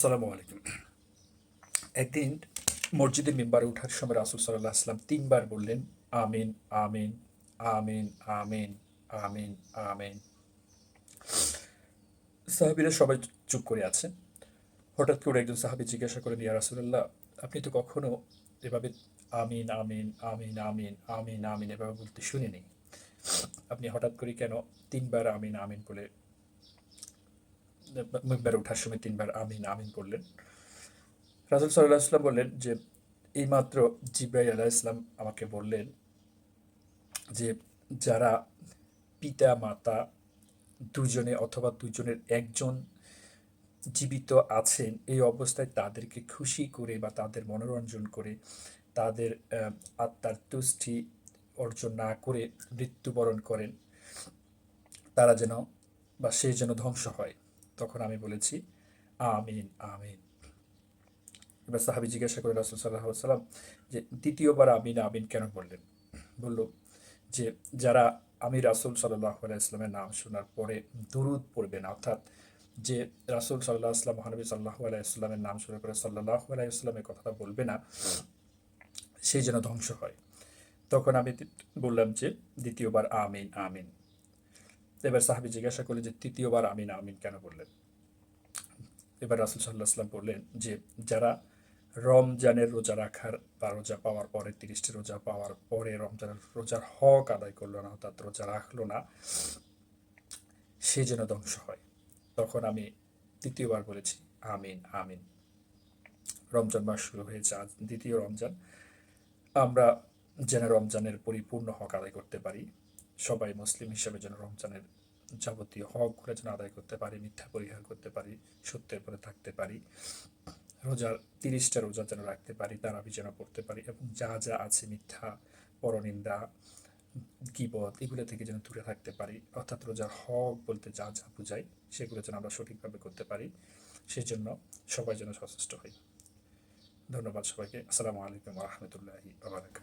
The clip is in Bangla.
আসসালামু আলাইকুম। একদিন মসজিদের মিম্বারে ওঠার সময় রাসূল সাল্লাল্লাহু আলাইহি ওয়াসাল্লাম ৩ বার বললেন, আমিন, আমিন, আমিন, আমিন, আমিন, আমিন। সাহাবীরা সবাই চুপ করে আছে। হঠাৎ করে একজন সাহাবী জিজ্ঞাসা করেন, ইয়া রাসূলাল্লাহ, আপনি তো কখনো এভাবে আমিন, আমিন, আমিন, আমিন, আমিন, আমিন এভাবে বলতে শুনিনি। আপনি হঠাৎ করে কেন ৩ বার আমিন, আমিন বলে মিম্বারে ওঠার সময় ৩ বার আমিন, আমিন বললেন? রাসূল সাল্লাল্লাহু আলাইহি ওয়াসাল্লাম বললেন যে, এইমাত্র জিবরাইল আলাইহিস সালাম আমাকে বললেন যে, যারা পিতা-মাতা দুজনে অথবা দুজনের একজন জীবিত আছেন, এই অবস্থায় তাদেরকে খুশি করে বা তাদের মনোরঞ্জন করে তাদের আত্মার তুষ্টি অর্জন না করে মৃত্যুবরণ করেন, তারা যেন বা সে যেন ধ্বংস হয়। তখন আমি বলেছি, আমিন, আমিন। এবার সাহাবী জিজ্ঞাসা করে রাসূল সাল্লাল্লাহু আলাইহি ওয়াসাল্লাম যে, দ্বিতীয়বার আমিন, আমিন কেন বললেন? বলল যে, যারা আমি রাসূল সাল্লাল্লাহু আলাইহি ওয়াসাল্লামের নাম শোনার পরে দুরূদ পড়বে না, অর্থাৎ যে রাসূল সাল্লাল্লাহু আলাইহি ওয়াসাল্লাম মহানবী সাল্লাল্লাহু আলাইহি ওয়াসাল্লামের নাম শোনার পরে সাল্লাল্লাহু আলাইহি ওয়াসাল্লামের কথাটা বলবে না, সে যেন ধ্বংস হয়। তখন আমি বললাম যে, দ্বিতীয়বার আমিন, আমিন। এবার সাহাবী জিজ্ঞাসা করলেন যে, তৃতীয়বার আমিন, আমিন কেন বললেন? এবার রাসূল সাল্লাল্লাহু আলাইহি ওয়াসাল্লাম বললেন যে, যারা রমজানের রোজা রাখার বা রোজা পাওয়ার পরে ৩০ টি রোজা পাওয়ার পরে রমজানের রোজার হক আদায় করল না, অর্থাৎ রোজা রাখলো না, সে যেন ধ্বংস হয়। তখন আমি তৃতীয়বার বলেছি, আমিন, আমিন। রমজান মাস শুরু হয়েছে, আজ দ্বিতীয় রমজান। আমরা যেন রমজানের পরিপূর্ণ হক আদায় করতে পারি। সবাই মুসলিম হিসেবে যেন রমজানের যাবতীয় হকগুলো যেন আদায় করতে পারি, মিথ্যা পরিহার করতে পারি, সত্যের পথে থাকতে পারি। রোজার ৩০টা রোজা যেন রাখতে পারি, তারাবি যেন পড়তে পারি এবং যা, যা আছে মিথ্যা, পরনিন্দা, গীবত এগুলো থেকে যেন দূরে থাকতে পারি। অর্থাৎ রোজার হক বলতে যা, যা বুঝায় সেগুলো যেন আমরা সঠিকভাবে করতে পারি। সেজন্য সবাই যেন সচেষ্ট হই। ধন্যবাদ সবাইকে। আসসালামু আলাইকুম ওয়া রাহমাতুল্লাহি ওয়া বারাকাতুহু।